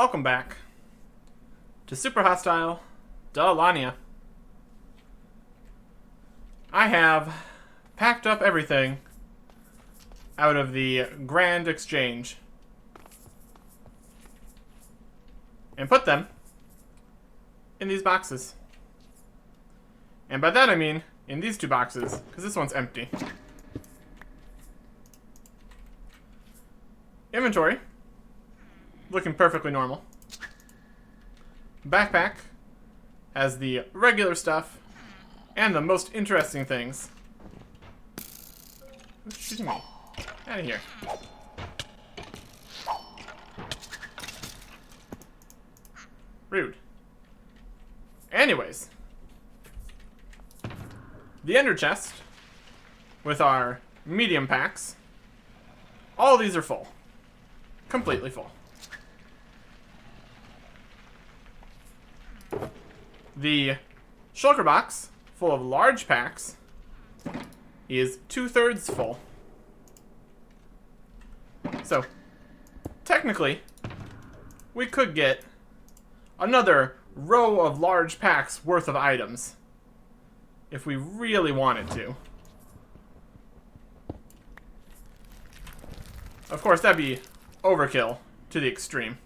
Welcome back to Super Hostile Dalania. I have packed up everything out of the Grand Exchange and put them in these boxes. And by that I mean in these two boxes, because this one's empty. Inventory, looking perfectly normal. Backpack has the regular stuff and the most interesting things. Who's shooting me? Out of here. Rude. Anyways, the ender chest with our medium packs, all these are full. Completely full. The shulker box, full of large packs, is 2/3 full. So, technically, we could get another row of large packs worth of items if we really wanted to. Of course, that'd be overkill to the extreme.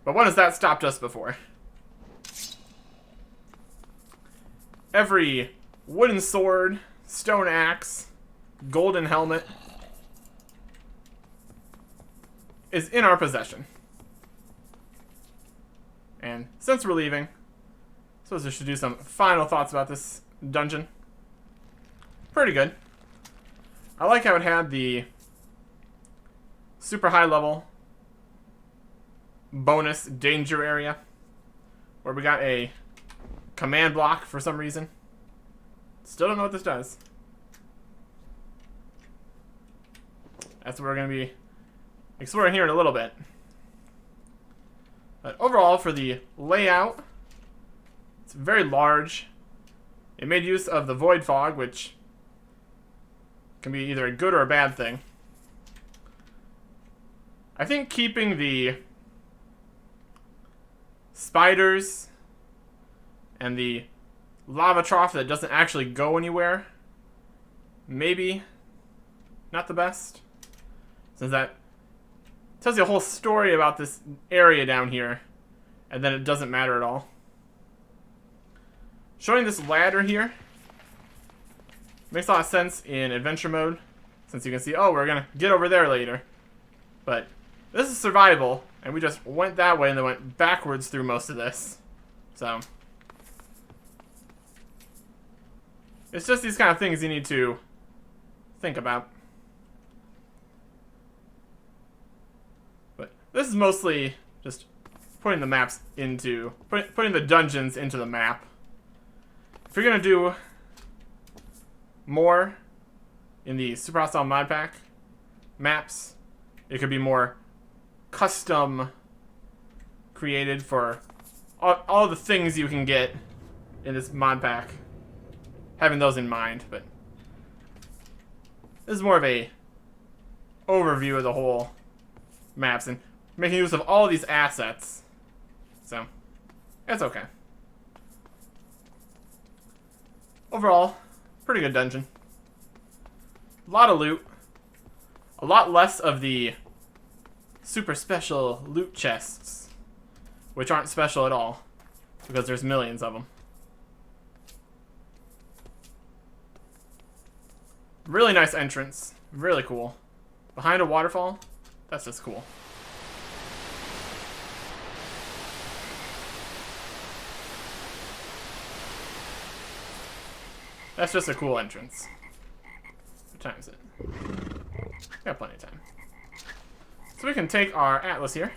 But when has that stopped us before? Every wooden sword, stone axe, golden helmet is in our possession. And since we're leaving, I suppose I should do some final thoughts about this dungeon. Pretty good. I like how it had the super high level bonus danger area where we got a command block for some reason. Still don't know what this does. That's what we're going to be exploring here in a little bit. But overall, for the layout, it's very large. It made use of the void fog, which can be either a good or a bad thing. I think keeping the spiders and the lava trough that doesn't actually go anywhere, maybe not the best, since that tells you a whole story about this area down here, and then it doesn't matter at all. Showing this ladder here makes a lot of sense in adventure mode, since you can see, oh, we're gonna get over there later. But this is survival, and we just went that way and then went backwards through most of this. So it's just these kind of things you need to think about. But this is mostly just putting the maps into, putting the dungeons into the map. If you're gonna do more in the Super Hostile Modpack maps, it could be more custom created for all the things you can get in this mod pack, having those in mind. But this is more of a overview of the whole maps and making use of all these assets, so it's okay. Overall, pretty good dungeon. A lot of loot, a lot less of the super special loot chests, which aren't special at all, because there's millions of them. Really nice entrance, really cool. Behind a waterfall, that's just cool. That's just a cool entrance. What time is it? Got plenty of time. So we can take our atlas here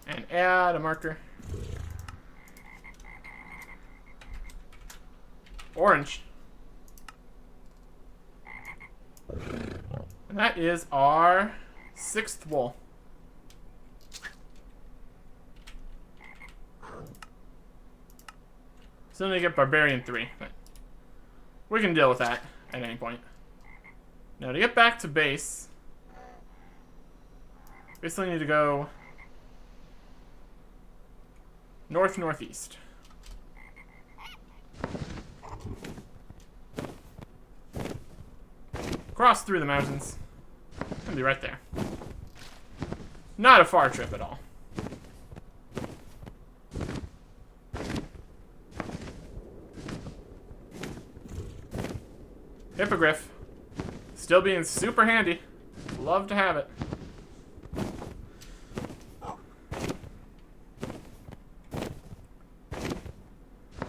and add a marker. Orange. And that is our 6th wool. Still need to get Barbarian 3, but we can deal with that at any point. Now to get back to base, basically need to go north-northeast. Cross through the mountains. Gonna be right there. Not a far trip at all. Hippogriff. Still being super handy. Love to have it.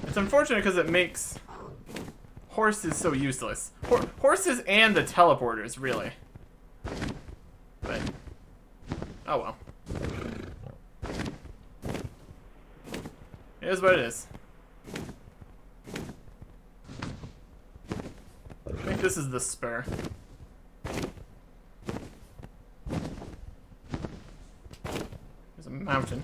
It's unfortunate because it makes horses so useless. Horses and the teleporters, really. But, oh well. It is what it is. I think this is the spur. There's a mountain.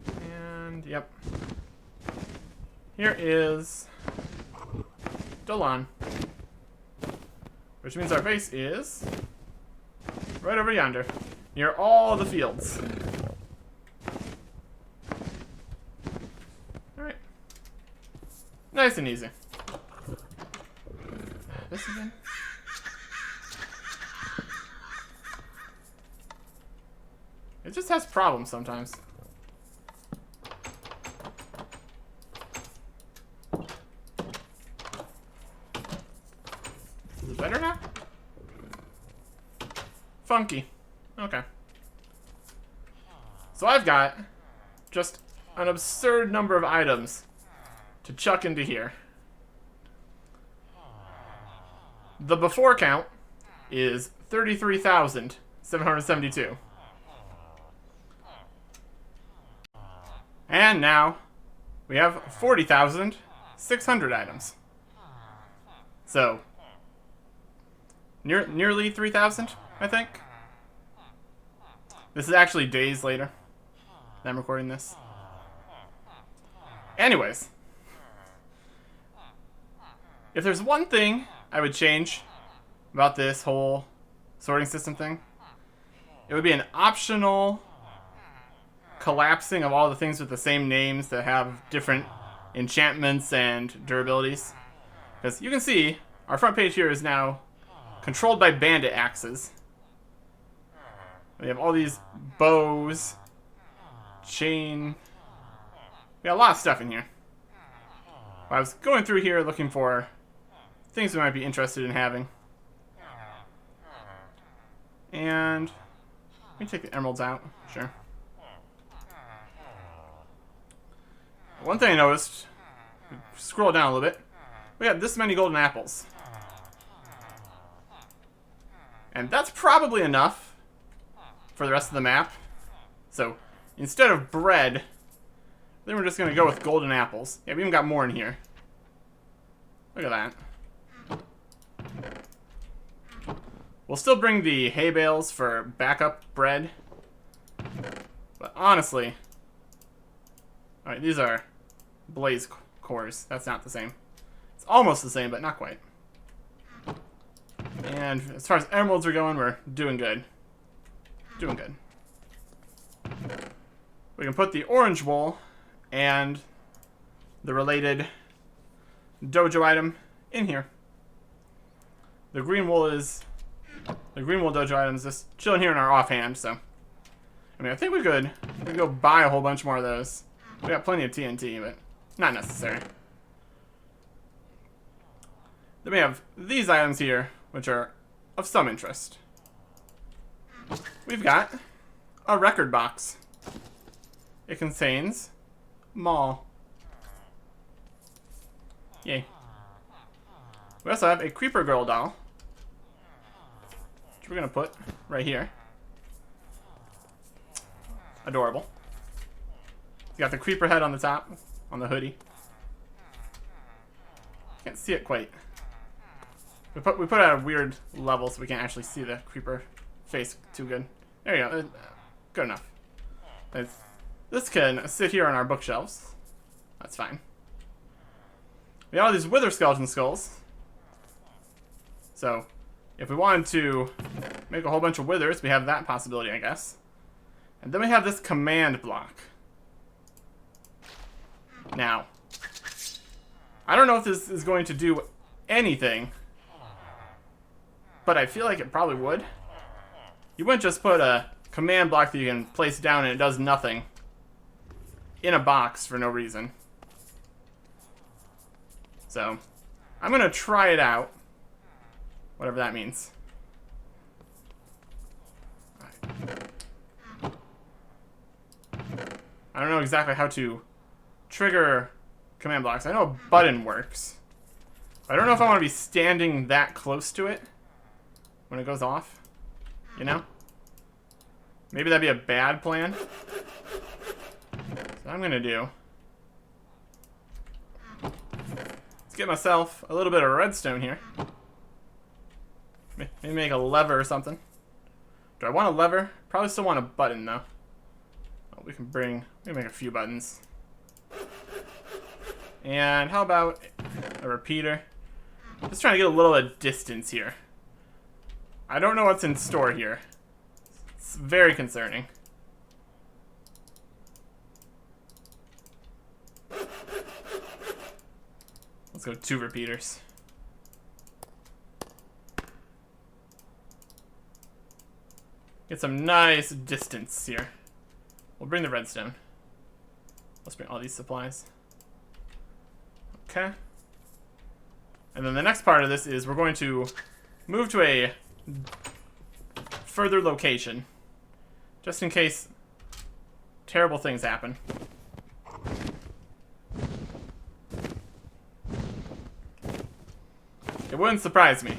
And, yep. Here is Dalania, which means our base is right over yonder, near all the fields. Alright. Nice and easy. This again? It just has problems sometimes. Is it better now? Funky. Okay. So I've got just an absurd number of items to chuck into here. The before count is 33,772. And now we have 40,600 items. So nearly 3,000, I think. This is actually days later that I'm recording this. Anyways, if there's one thing I would change about this whole sorting system thing, it would be an optional collapsing of all the things with the same names that have different enchantments and durabilities. Because you can see, our front page here is now controlled by bandit axes. We have all these bows, chain. We got a lot of stuff in here. I was going through here looking for things we might be interested in having. And let me take the emeralds out. Sure. One thing I noticed, scroll down a little bit, we got this many golden apples. And that's probably enough for the rest of the map. So instead of bread, then we're just going to go with golden apples. Yeah, we even got more in here. Look at that. We'll still bring the hay bales for backup bread. But honestly, alright, these are blaze cores. That's not the same. It's almost the same, but not quite. And as far as emeralds are going, we're doing good. Doing good. We can put the orange wool and the related dojo item in here. The green wool dojo item is just chilling here in our offhand, so I mean I think we could go buy a whole bunch more of those. We got plenty of TNT, but not necessary. Then we have these items here, which are of some interest. We've got a record box. It contains Maul. Yay. We also have a Creeper Girl doll, which we're going to put right here. Adorable. It's got the creeper head on the top, on the hoodie. Can't see it quite. We put it at a weird level so we can't actually see the creeper face too good. There you go. Good enough. This can sit here on our bookshelves. That's fine. We have all these wither skeleton skulls. So, if we wanted to make a whole bunch of withers, we have that possibility, I guess. And then we have this command block. Now, I don't know if this is going to do anything, but I feel like it probably would. You wouldn't just put a command block that you can place down and it does nothing in a box for no reason. So, I'm going to try it out. Whatever that means. I don't know exactly how to trigger command blocks. I know a button works. I don't know if I want to be standing that close to it when it goes off. You know? Maybe that'd be a bad plan. So what I'm going to do... let's get myself a little bit of redstone here. Maybe make a lever or something. Do I want a lever? Probably still want a button though. Oh, we can make a few buttons. And how about a repeater? Just trying to get a little bit of distance here. I don't know what's in store here. It's very concerning. Let's go 2 repeaters. Get some nice distance here. We'll bring the redstone. Let's bring all these supplies. Okay. And then the next part of this is we're going to move to a further location. Just in case terrible things happen. It wouldn't surprise me.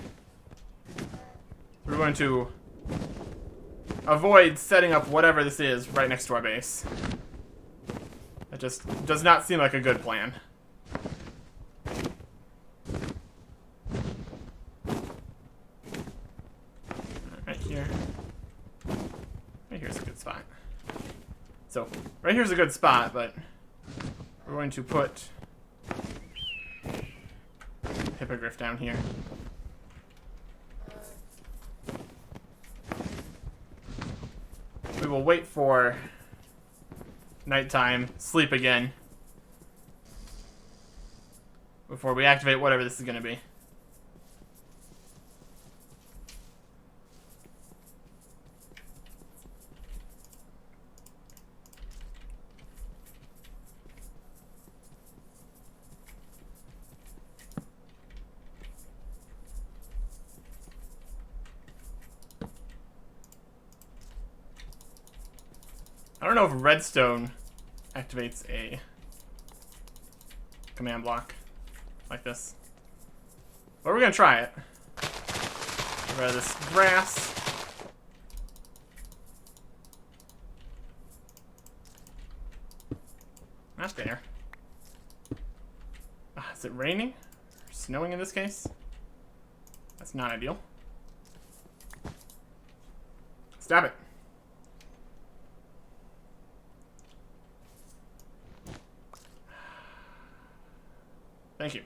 We're going to avoid setting up whatever this is right next to our base. That just does not seem like a good plan. Right here. Right here's a good spot. So, right here's a good spot, but we're going to put hippogriff down here. We will wait for nighttime, sleep again, before we activate whatever this is going to be. I don't know if redstone activates a command block like this. But we're going to try it. Get rid of this grass. Not there. Is it raining? Or snowing in this case? That's not ideal. Stop it. Thank you.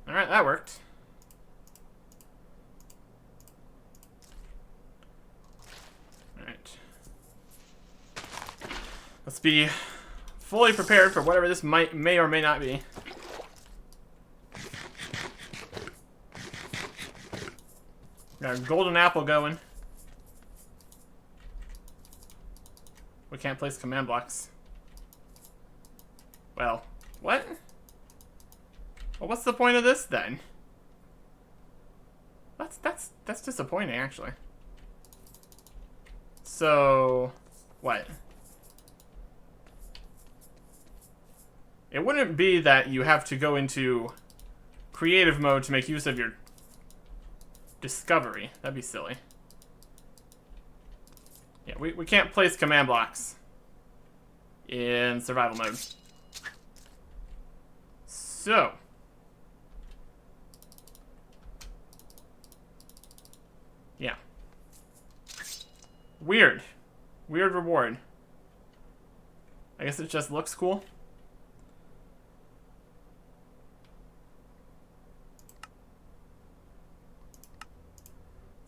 All right, that worked. All right. Let's be fully prepared for whatever this may or may not be. Got a golden apple going. We can't place command blocks. Well, what? Well, what's the point of this then? That's disappointing, actually. So, what? It wouldn't be that you have to go into creative mode to make use of your discovery. That'd be silly. Yeah, we can't place command blocks in survival mode. So, yeah. Weird. Weird reward. I guess it just looks cool.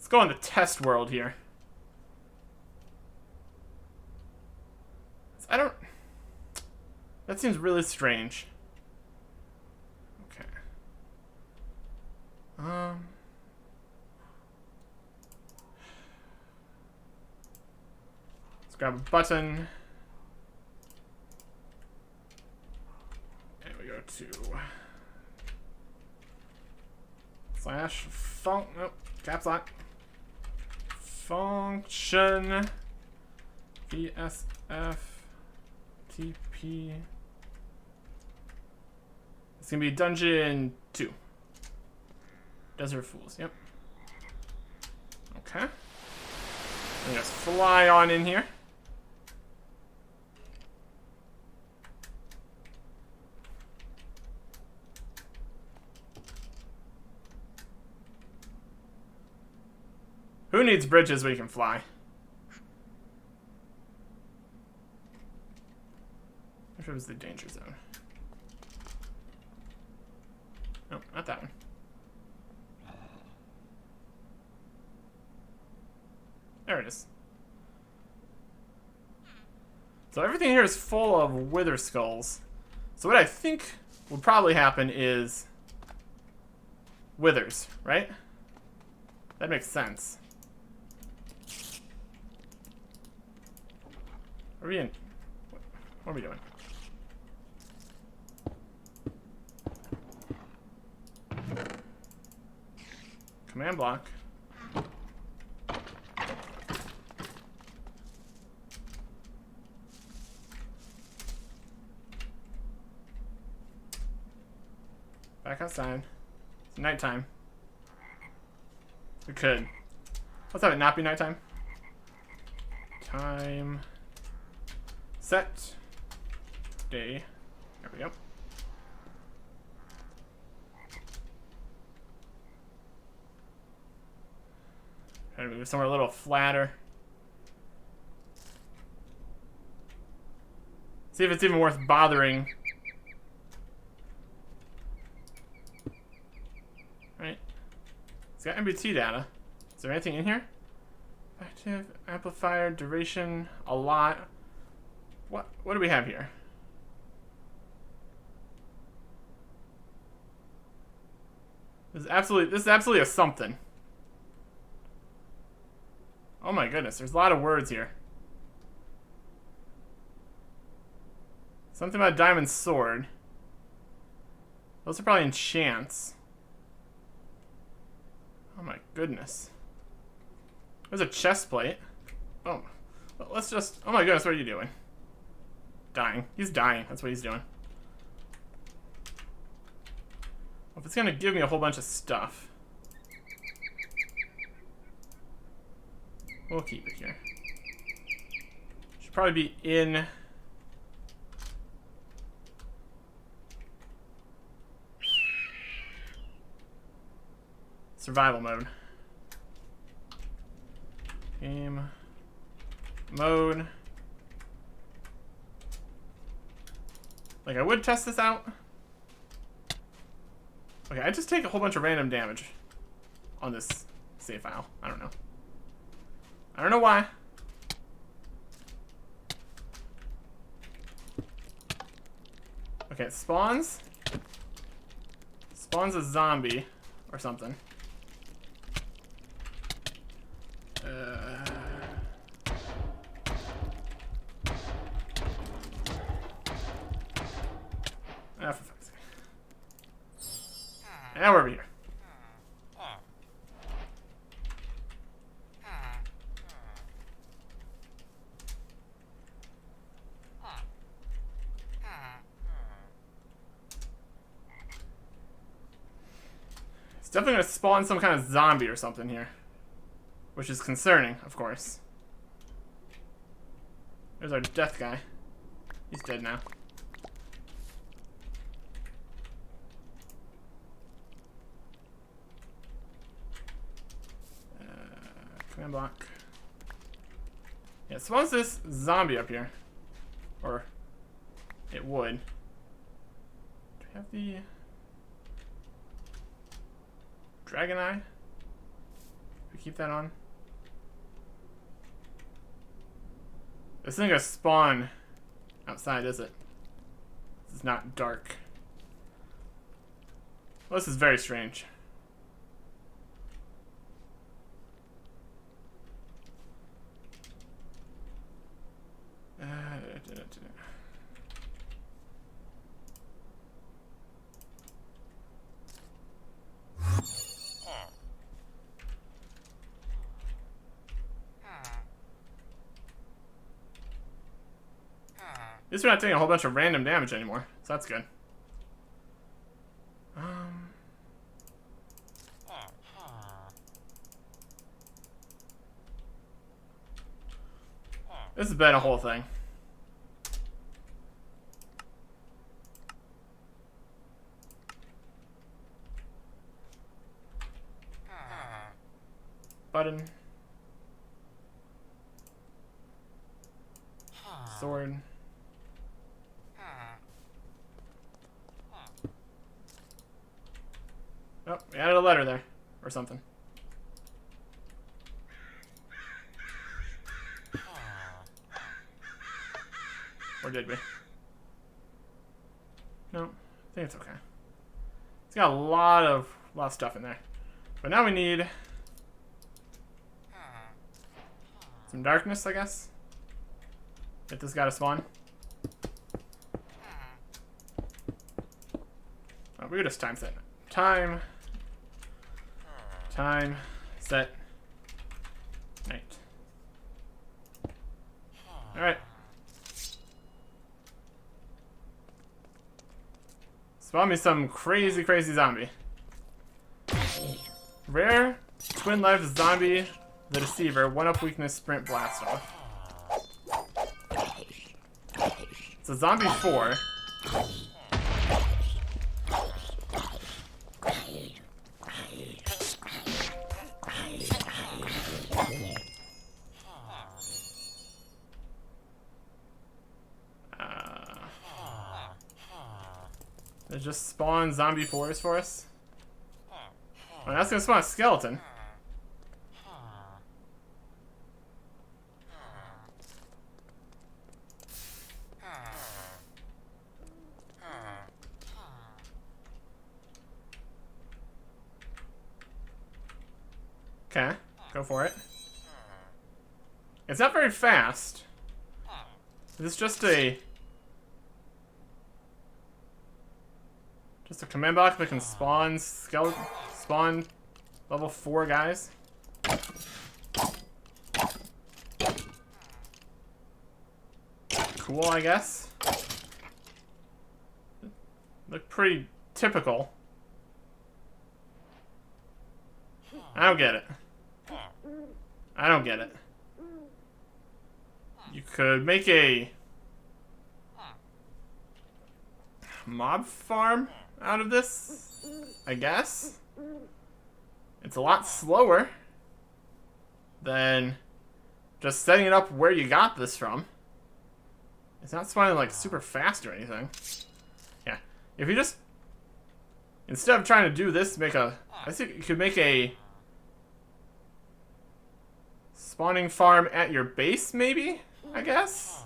Let's go on the test world here. I don't... That seems really strange. Okay. Let's grab a button. And we go to... Slash nope, caps lock. Function VSF TP. It's gonna be dungeon 2. Desert Fools, yep. Okay. And just fly on in here. Who needs bridges when you can fly? Which was the danger zone? Nope, not that one. There it is. So everything here is full of wither skulls. So what I think will probably happen is withers, right? That makes sense. Are we in? What are we doing? Command block. Back outside. It's nighttime. We could. Let's have it not be nighttime. Time. Set. Day. There we go. Try to move somewhere a little flatter. See if it's even worth bothering. Right. It's got MBT data. Is there anything in here? Active, amplifier, duration, a lot. What do we have here? This is absolutely a something. Oh my goodness, there's a lot of words here. Something about diamond sword. Those are probably enchants. Oh my goodness. There's a chest plate. Oh, well, let's just... Oh my goodness, what are you doing? Dying. He's dying. That's what he's doing. Well, if it's gonna give me a whole bunch of stuff, we'll keep it here. Should probably be in... survival mode. Game mode. Like, I would test this out. Okay, I just take a whole bunch of random damage on this save file. I don't know. I don't know why. Okay, it spawns. Spawns a zombie or something. For fuck's sake. Now we're over here. It's definitely gonna spawn some kind of zombie or something here. Which is concerning, of course. There's our death guy. He's dead now. Command block. Yeah, spawns this zombie up here. Or it would. Do we have the Dragon Eye? we keep that on? This isn't gonna spawn outside, is it? It's not dark. Well, this is very strange. At least we're not taking a whole bunch of random damage anymore, so that's good. This has been a whole thing. Button. Sword. Oh, we added a letter there. Or something. Or did we? No, I think it's okay. It's got a lot of stuff in there. But now we need some darkness, I guess. Get this guy to spawn. Oh, we could just time set. Time, set, night. Alright. Spawn me some crazy zombie. Rare, twin life zombie, the deceiver, 1-up weakness, sprint, blast off. It's a zombie 4. It just spawn zombie 4s for us. Oh, that's gonna spawn a skeleton. Okay, go for it. It's not very fast. It's just a command block that can spawn spawn level 4 guys. Cool, I guess. Look pretty typical. I don't get it. I don't get it. You could make a mob farm out of this, I guess. It's a lot slower than just setting it up where you got this from. It's not spawning like super fast or anything. Yeah, if you just, instead of trying to do this, I think you could make a spawning farm at your base, maybe, I guess?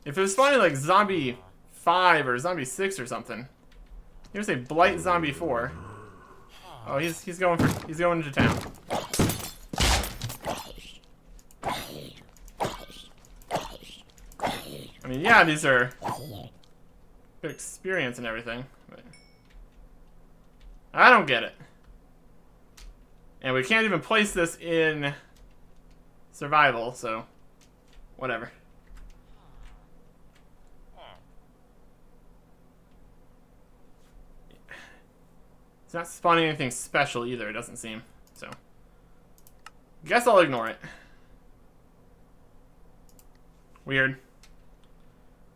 If it was spawning like zombie 5 or zombie 6 or something. Here's a blight zombie 4. Oh, he's going into town. I mean, yeah, these are good experience and everything, but I don't get it. And we can't even place this in survival, so whatever. It's not spawning anything special either, it doesn't seem. So guess I'll ignore it. Weird.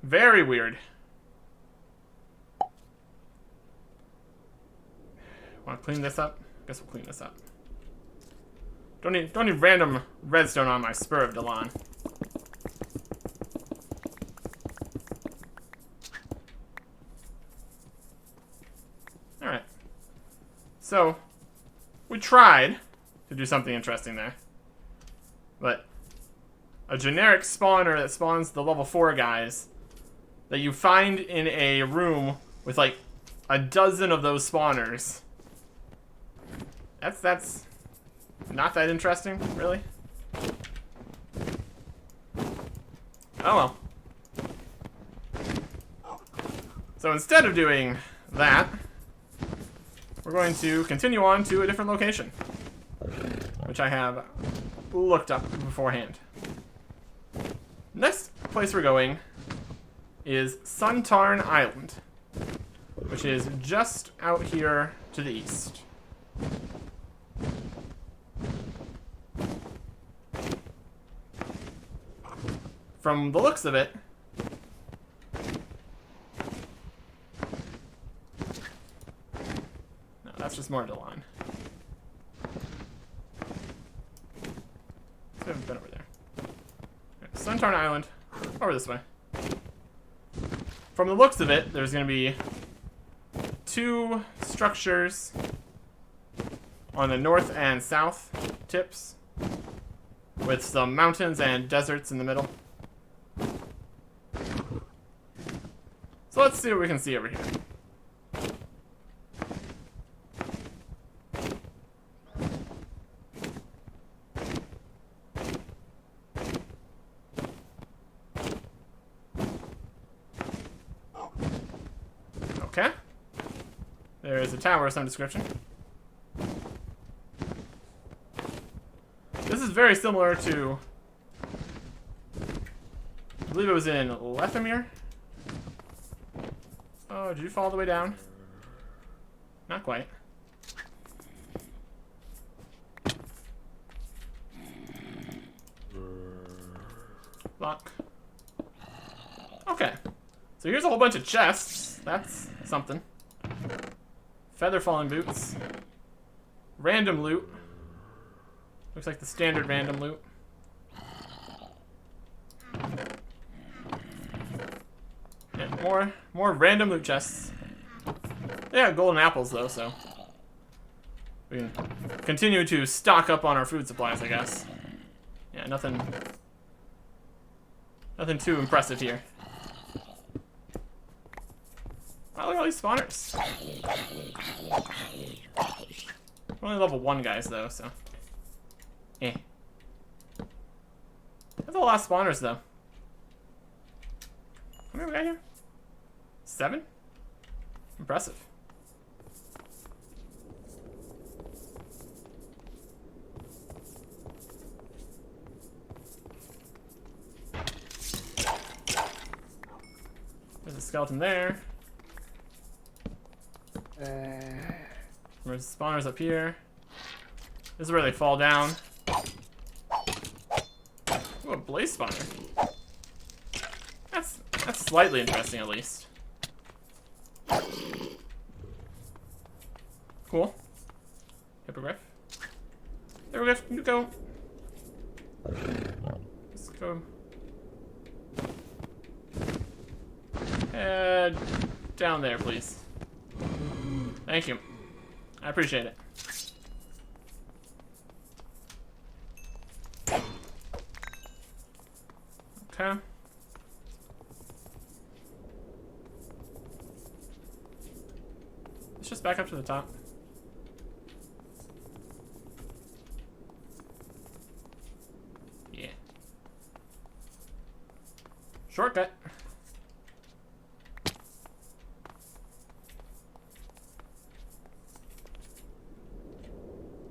Very weird. Want to clean this up? Guess we'll clean this up. Don't need random redstone on my spur of Dalan. Alright. So, We tried to do something interesting there. But a generic spawner that spawns the level 4 guys that you find in a room with like a dozen of those spawners. That's not that interesting, really. Oh well. So instead of doing that, we're going to continue on to a different location, which I have looked up beforehand. Next place we're going is Suntarn Island, which is just out here to the east. From the looks of it, no, that's just more Dalania. We haven't been over there. Okay, Suntarn Island, over this way. From the looks of it, there's going to be 2 structures on the north and south tips, with some mountains and deserts in the middle. So let's see what we can see over here. Okay. There is a tower of some description. This is very similar to, I believe it was in Lethamyr. Oh, did you fall all the way down? Not quite. Lock. Okay. So here's a whole bunch of chests. That's something. Feather falling boots. Random loot. Looks like the standard random loot. Yeah, more random loot chests. Yeah, golden apples though, so we can continue to stock up on our food supplies, I guess. Yeah, nothing too impressive here. Oh, look at all these spawners. We're only level 1 guys though, so. Eh. That's a lot of spawners though. How many we got here? 7? Impressive. There's a skeleton there. There's spawners up here. This is where they fall down. Ooh, a blaze spawner. That's slightly interesting, at least. Cool. Hippogriff. Hippogriff, you go. Let's go. Head down there, please. Thank you. I appreciate it. Okay. Let's just back up to the top. Yeah. Shortcut.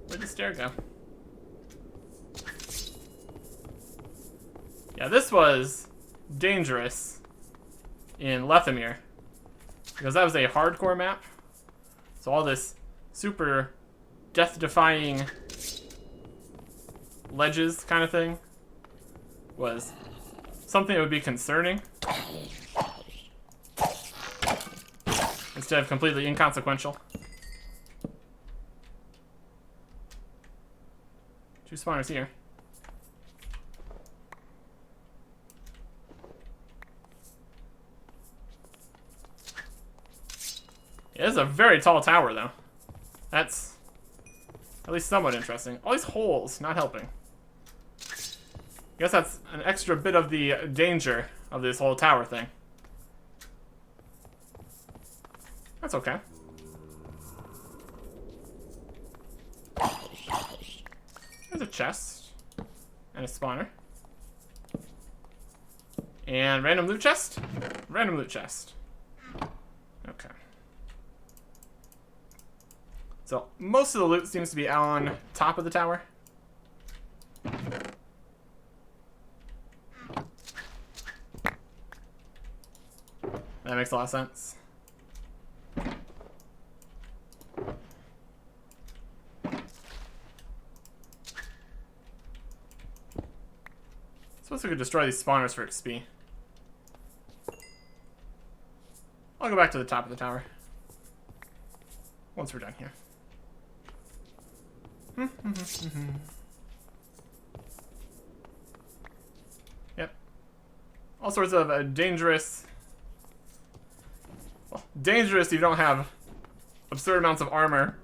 Where'd the stair go? Yeah, this was dangerous in Lethamyr, because that was a hardcore map. So all this super death-defying ledges kind of thing was something that would be concerning instead of completely inconsequential. 2 spawners here. It is a very tall tower, though. That's At least somewhat interesting. All these holes, not helping. Guess that's an extra bit of the danger of this whole tower thing. That's okay. There's a chest. And a spawner. And random loot chest? Random loot chest. Okay. So, most of the loot seems to be on top of the tower. That makes a lot of sense. Suppose we could destroy these spawners for XP. I'll go back to the top of the tower. Once we're done here. Yep. All sorts of dangerous... Well, dangerous if you don't have absurd amounts of armor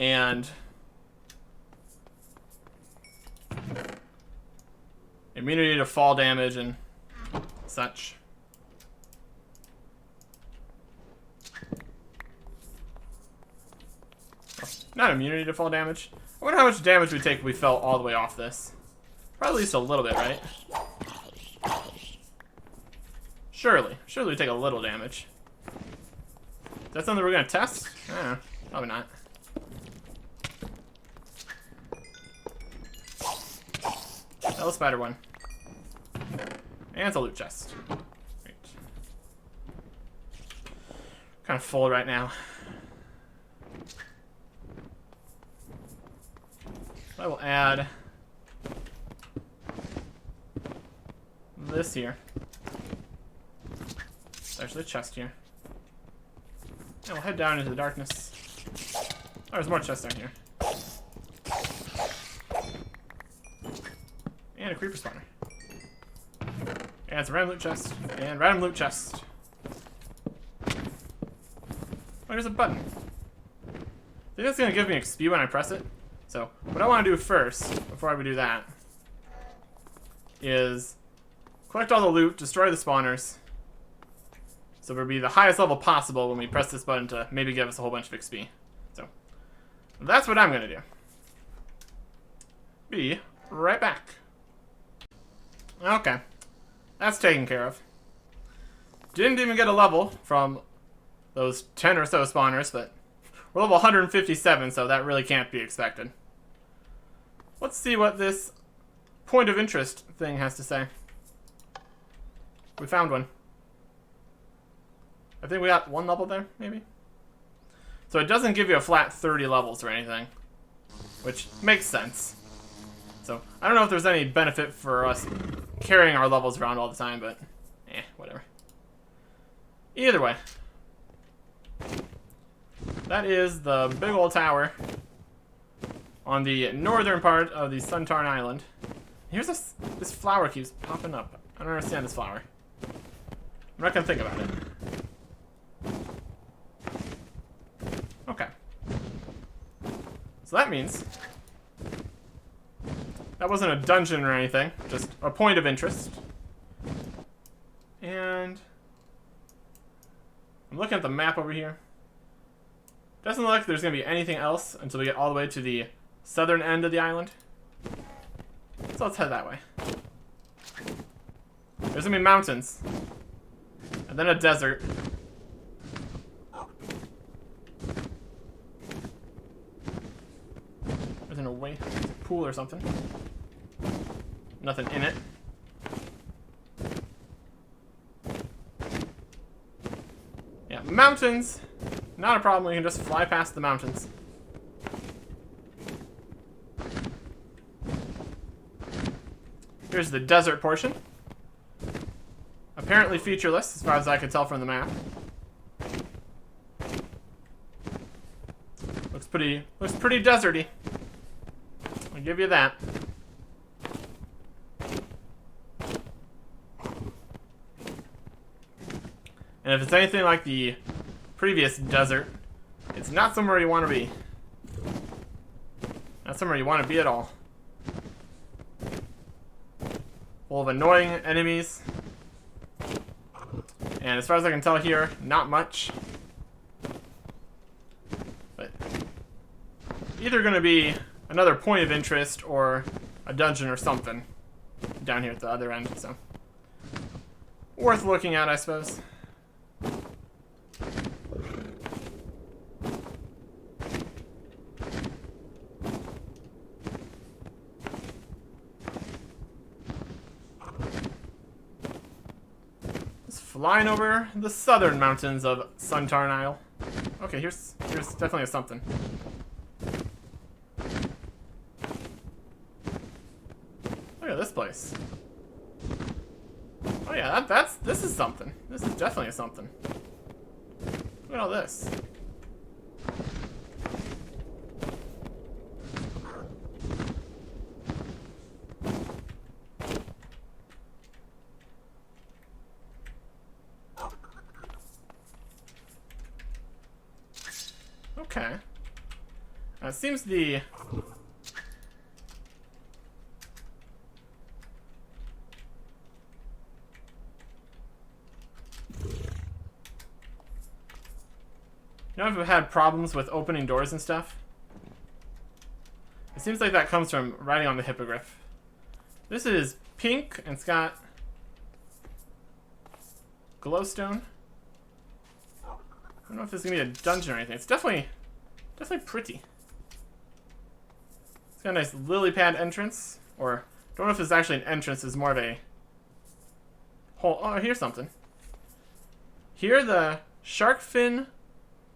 and immunity to fall damage and such. Well, not immunity to fall damage. I wonder how much damage we'd take if we fell all the way off this. Probably at least a little bit, right? Surely. Surely we'd take a little damage. Is that something we're gonna test? I don't know. Probably not. Hello, spider one. And it's a loot chest. Great. Kind of full right now. I will add this here. There's actually a chest here. And we'll head down into the darkness. Oh, there's more chests down here. And a creeper spawner. And it's a random loot chest. And random loot chest. Oh, there's a button. I think that's going to give me XP when I press it. So, what I want to do first, before I would do that, is collect all the loot, destroy the spawners. So it'll be the highest level possible when we press this button to maybe give us a whole bunch of XP. So, that's what I'm going to do. Be right back. Okay. That's taken care of. Didn't even get a level from those 10 or so spawners, but we're level 157, so that really can't be expected. Let's see what this point of interest thing has to say. We found one. I think we got one level there, maybe? So it doesn't give you a flat 30 levels or anything, which makes sense. So I don't know if there's any benefit for us carrying our levels around all the time, but whatever. Either way. That is the big old tower on the northern part of the Suntarn Island. Here's this flower keeps popping up. I don't understand this flower. I'm not gonna think about it. Okay. So that means that wasn't a dungeon or anything, just a point of interest. And I'm looking at the map over here. Doesn't look like there's going to be anything else until we get all the way to the southern end of the island. So let's head that way. There's going to be mountains. And then a desert. There's a way, pool or something. Nothing in it. Yeah, mountains. Not a problem, we can just fly past the mountains. Here's the desert portion. Apparently featureless, as far as I could tell from the map. Looks pretty deserty. I'll give you that. And if it's anything like the previous desert, it's not somewhere you want to be. Not somewhere you want to be at all. Full of annoying enemies. And as far as I can tell here, not much. But either going to be another point of interest or a dungeon or something down here at the other end, so worth looking at, I suppose. Just flying over the southern mountains of Suntarn Isle. Okay, here's definitely a something. Look at this place. Oh yeah, this is something. This is definitely a something. Look at all this. Okay. It seems the... You know, I've had problems with opening doors and stuff. It seems like that comes from writing on the hippogriff. This is pink and it's got glowstone. I don't know if this is gonna be a dungeon or anything. It's definitely pretty. It's got a nice lily pad entrance, or don't know if it's actually an entrance. It's more of a hole. Oh, here's something. Here, the shark fin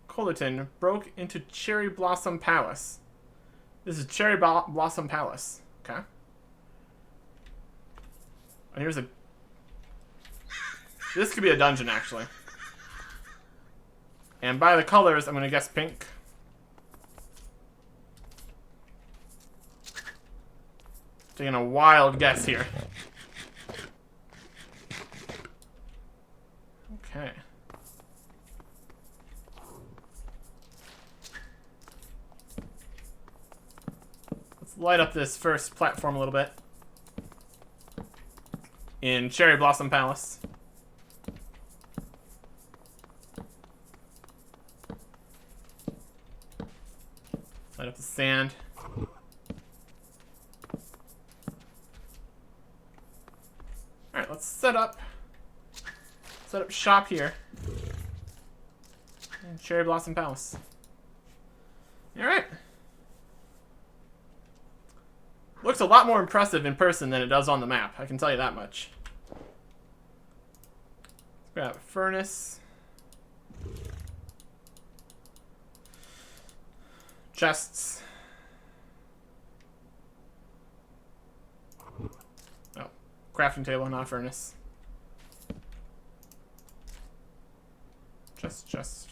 Colleton broke into Cherry Blossom Palace. This is Cherry Blossom Palace. Okay. And here's a... This could be a dungeon, actually. And by the colors, I'm going to guess pink. Taking a wild guess here. Okay. Let's light up this first platform a little bit. In Cherry Blossom Palace. Light up the sand. Alright, let's set up shop here in Cherry Blossom Palace. Alright. Looks a lot more impressive in person than it does on the map, I can tell you that much. Let's grab a furnace. Chests. Oh, crafting table, not a furnace. Chest.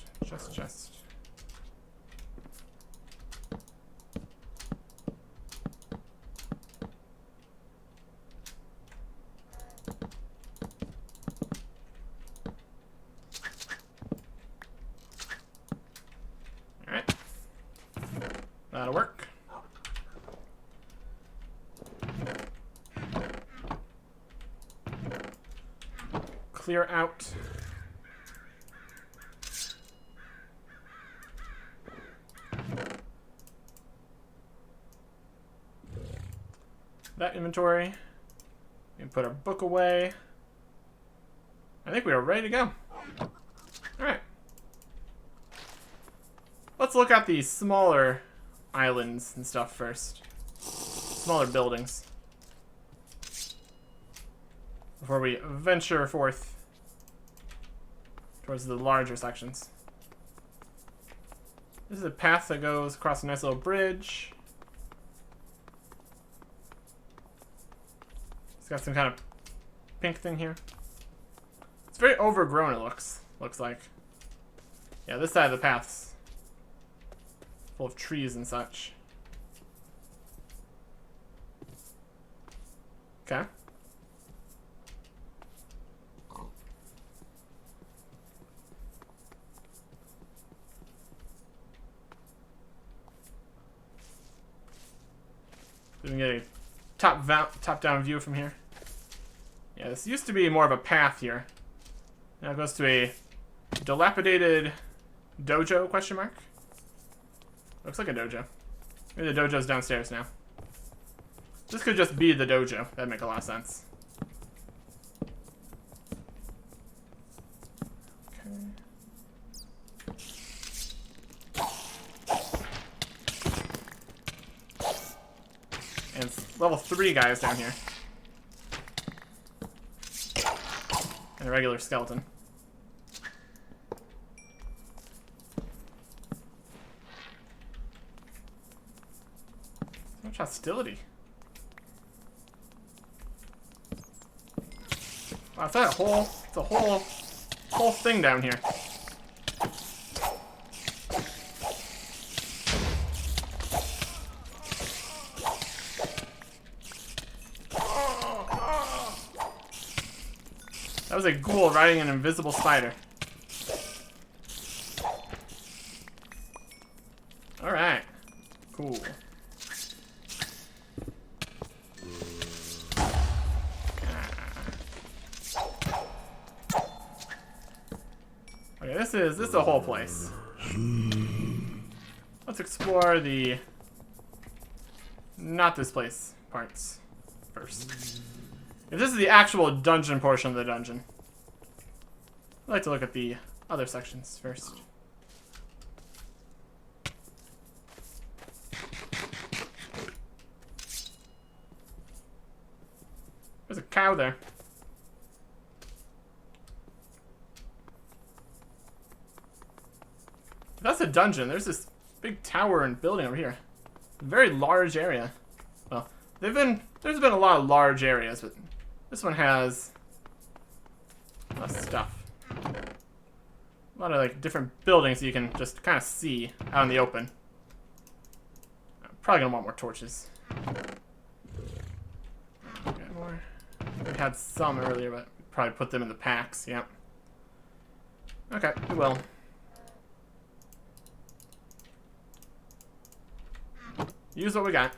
Alright. That'll work. Clear out. That inventory. We can put our book away. I think we are ready to go. Alright. Let's look at the smaller islands and stuff first. Smaller buildings. Before we venture forth towards the larger sections. This is a path that goes across a nice little bridge. It's got some kind of pink thing here. It's very overgrown, it looks like. Yeah, this side of the path's full of trees and such. Okay. we can get a top-down view from here. Yeah, this used to be more of a path here. Now it goes to a dilapidated dojo, question mark? Looks like a dojo. Maybe the dojo's downstairs now. This could just be the dojo. That'd make a lot of sense. And it's level 3 guys down here. And a regular skeleton. So much hostility. Wow, it's a whole thing down here. That was a ghoul riding an invisible spider. Alright. Cool. Okay, this is a whole place. Let's explore the not this place parts first. If this is the actual dungeon portion of the dungeon, I'd like to look at the other sections first. There's a cow there. If that's a dungeon, there's this big tower and building over here. A very large area. Well, there's been a lot of large areas, but this one has less stuff. A lot of like different buildings that you can just kind of see out in the open. I'm probably gonna want more torches. Okay, more. We had some earlier, but probably put them in the packs. Yep. Okay, we will. Use what we got.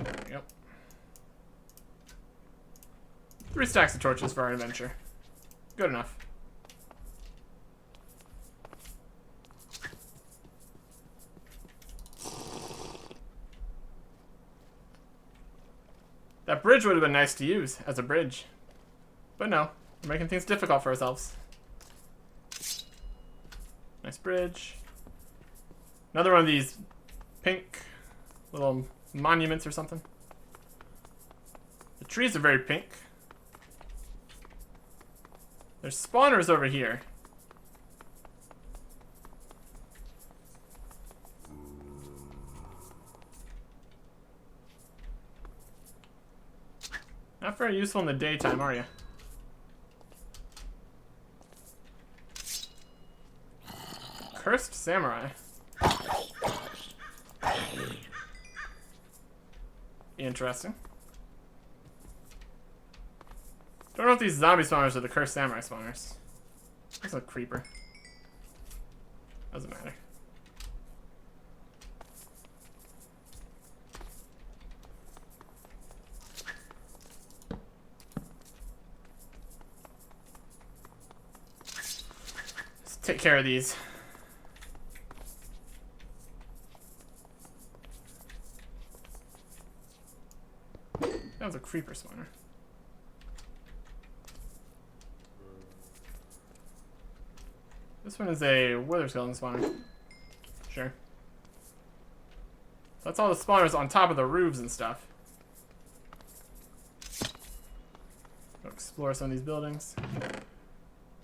There we go. 3 stacks of torches for our adventure. Good enough. That bridge would have been nice to use as a bridge. But no, we're making things difficult for ourselves. Nice bridge. Another one of these pink little monuments or something. The trees are very pink. There's spawners over here. Not very useful in the daytime, are you? Cursed samurai. Interesting. Don't know if these zombie spawners are the cursed samurai spawners. Looks like a creeper. Doesn't matter. Let's take care of these. That was a creeper spawner. This one is a wither skeleton spawner. Sure. That's all the spawners on top of the roofs and stuff. Go explore some of these buildings.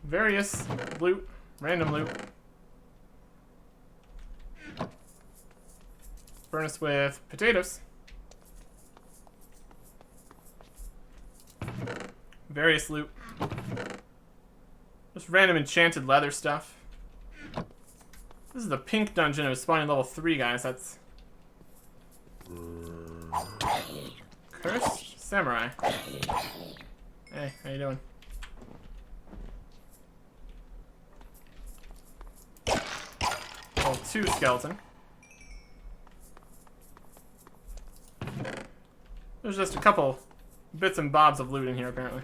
Various loot, random loot. Furnace with potatoes. Various loot. Just random enchanted leather stuff. This is the pink dungeon. It was spawning level 3 guys. That's Cursed Samurai. Hey, how you doing? 2 skeleton. There's just a couple bits and bobs of loot in here, apparently.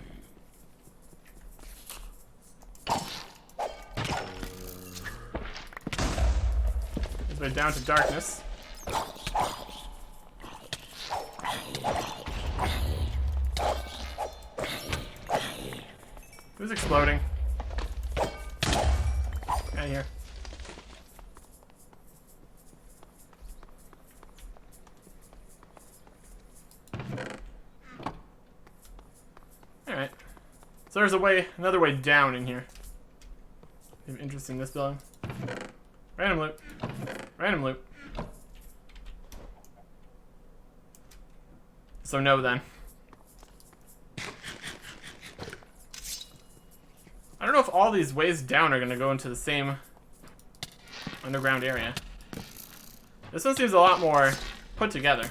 His way down to darkness. Who's exploding? Out of here. Alright. So there's another way down in here. Interest in this building. Random loot. Random loot. So no then. I don't know if all these ways down are going to go into the same underground area. This one seems a lot more put together.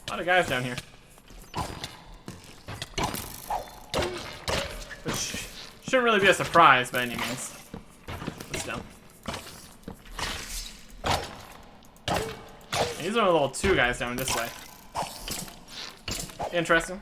A lot of guys down here. Which shouldn't really be a surprise by any means. But still. These are little 2 guys down this way. Interesting.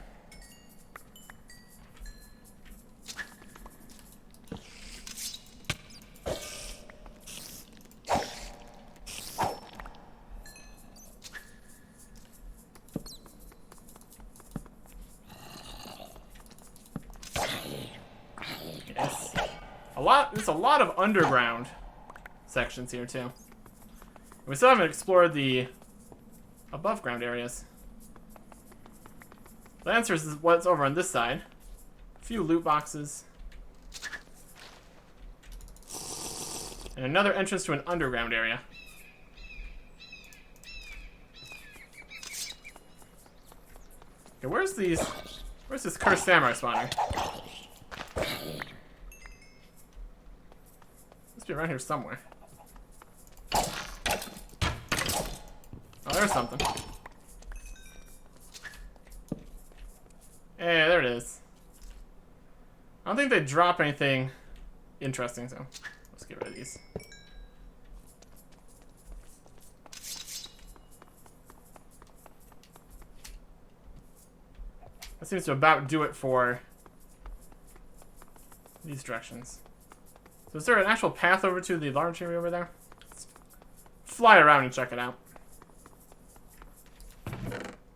Yes. There's a lot of underground sections here too. We still haven't explored the above ground areas. The answer is what's over on this side. A few loot boxes. And another entrance to an underground area. Okay, where's this cursed samurai spawner? Must be around here somewhere. Oh, there's something. Hey, there it is. I don't think they drop anything interesting, so let's get rid of these. That seems to about do it for these directions. So is there an actual path over to the large area over there? Let's fly around and check it out.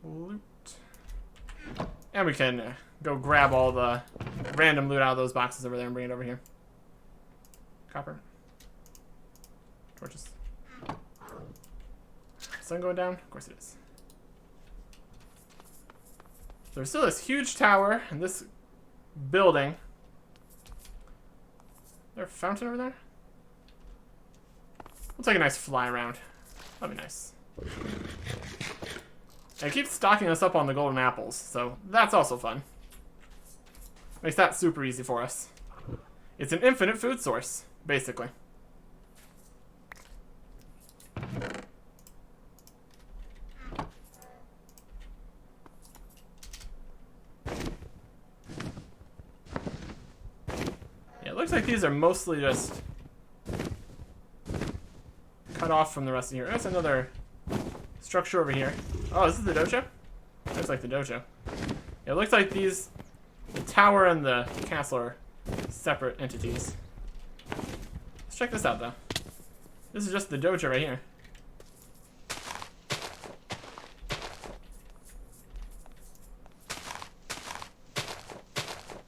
Loot. And we can go grab all the random loot out of those boxes over there and bring it over here. Copper. Torches. Sun going down? Of course it is. There's still this huge tower and this building. Is there a fountain over there? We'll take a nice fly around. That'd be nice. And it keeps stocking us up on the golden apples, so that's also fun. Makes that super easy for us. It's an infinite food source, basically. Yeah, it looks like these are mostly just cut off from the rest of here. There's another structure over here. Oh, this is the dojo? That's like the dojo. Yeah, it looks like the tower and the castle are separate entities. Let's check this out, though. This is just the dojo right here.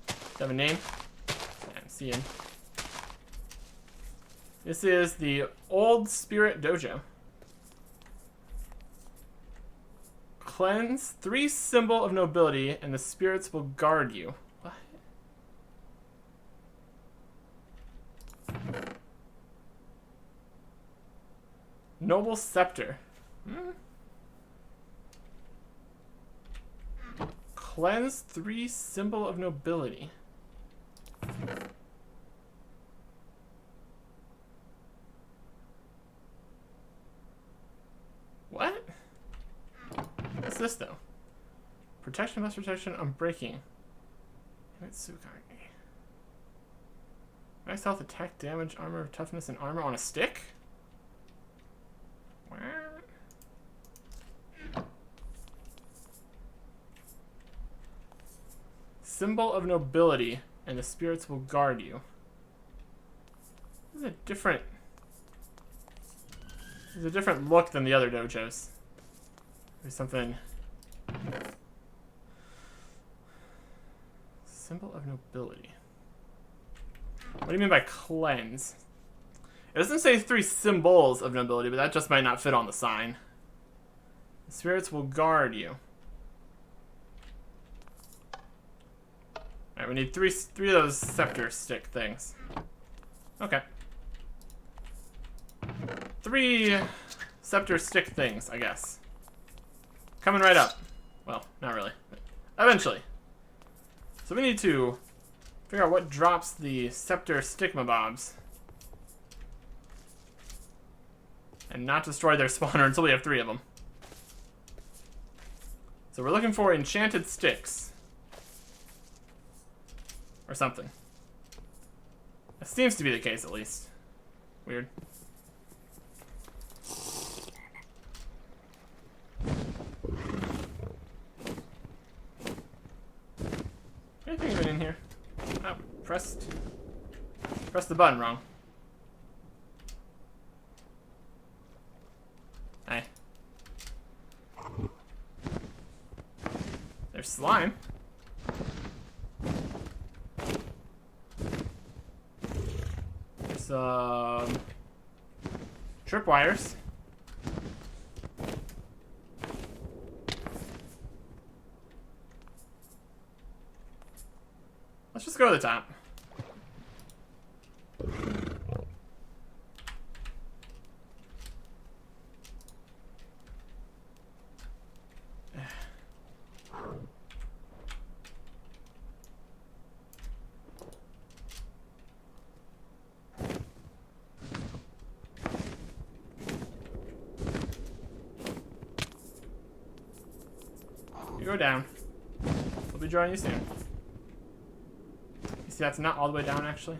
Does it have a name? I'm seeing. This is the Old Spirit Dojo. Cleanse 3 symbol of nobility, and the spirits will guard you. What? Noble scepter. Cleanse 3 symbol of nobility. What? What's this though? Protection plus protection, unbreaking. Max health, attack, damage, armor, toughness, and armor on a stick? What? Symbol of nobility, and the spirits will guard you. This is a different... There's a different look than the other dojos. There's something... Symbol of nobility. What do you mean by cleanse? It doesn't say 3 symbols of nobility, but that just might not fit on the sign. The spirits will guard you. Alright, we need three of those scepter stick things. Okay. 3 scepter stick things, I guess. Coming right up. Well, not really. But eventually. So we need to figure out what drops the scepter stigma bobs. And not destroy their spawner until we have 3 of them. So we're looking for enchanted sticks. Or something. That seems to be the case, at least. Weird. Anything even in here? Oh, pressed the button wrong. Hey. There's slime. There's tripwires. Let's just go to the top. You go down. We'll be joining you soon. You see, that's not all the way down, actually.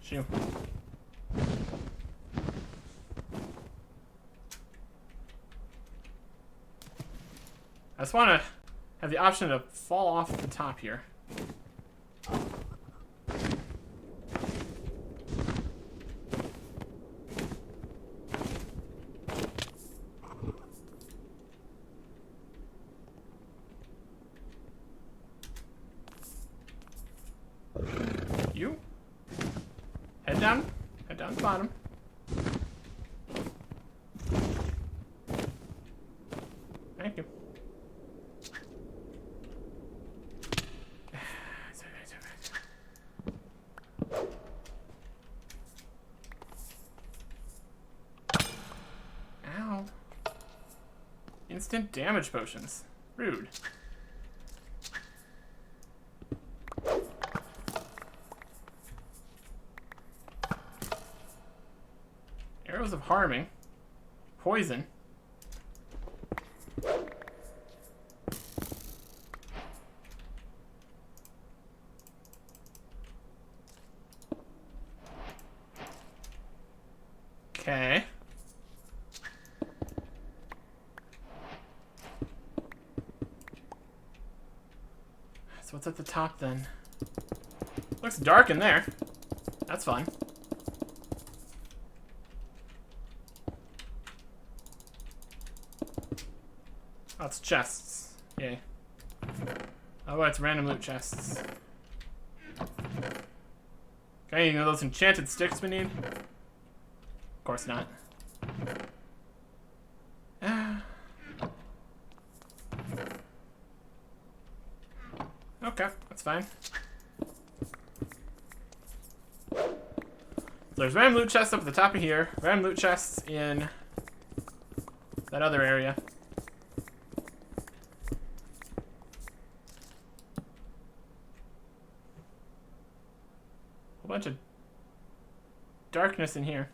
Shoo. I just want to have the option to fall off the top here. You? Head down to the bottom. Thank you. Ow. Instant damage potions. Rude. Arrows of harming. Poison. Okay. So what's at the top then? Looks dark in there. That's fine. Oh, it's chests. Yay. Oh, it's random loot chests. Okay, you know those enchanted sticks we need? Of course not. Okay, that's fine. So there's random loot chests up at the top of here. Random loot chests in that other area. Whole bunch of darkness in here.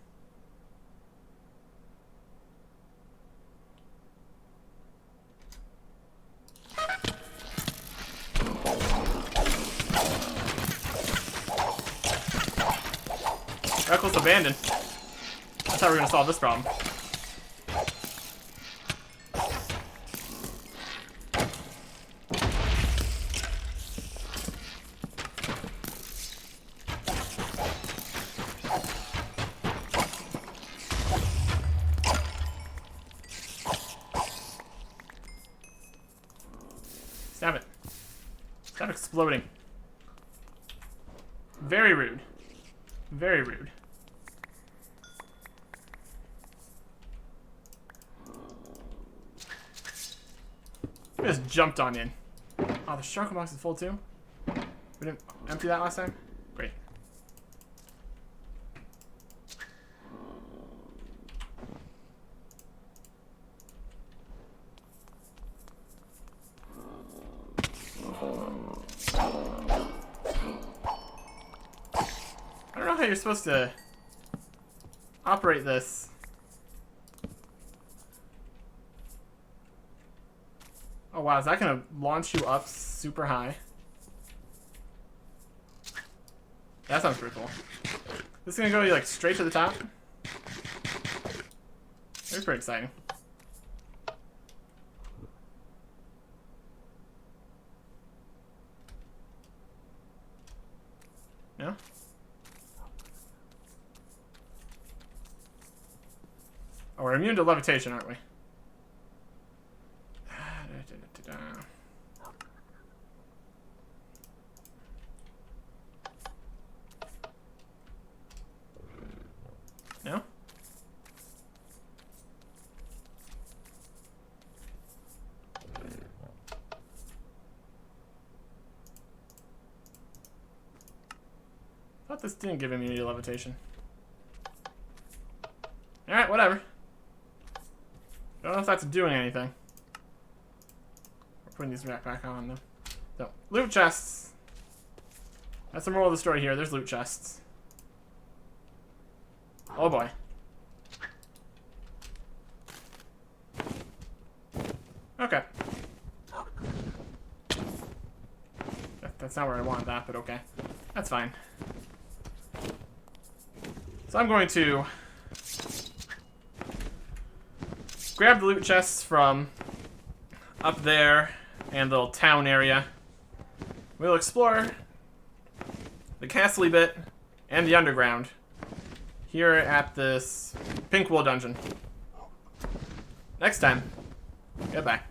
Reckless abandon. That's how we're gonna solve this problem. Stop it. Stop exploding. Very rude. Very rude. We just jumped on in. Oh, the shuriken box is full too? We didn't empty that last time? Great. I don't know how you're supposed to operate this. Oh wow, is that gonna launch you up super high? That sounds pretty cool. This is gonna go like straight to the top? That's pretty exciting. No? Oh, we're immune to levitation, aren't we? No? Thought this didn't give immunity to levitation. Alright, whatever. Don't know if that's doing anything. We're putting these back on though. So, loot chests. That's the moral of the story here. There's loot chests. Oh boy. Okay. That's not where I wanted that, but okay. That's fine. So I'm going to grab the loot chests from up there and the little town area. We'll explore the castle bit and the underground here at this Pink Wool dungeon. Next time. Goodbye.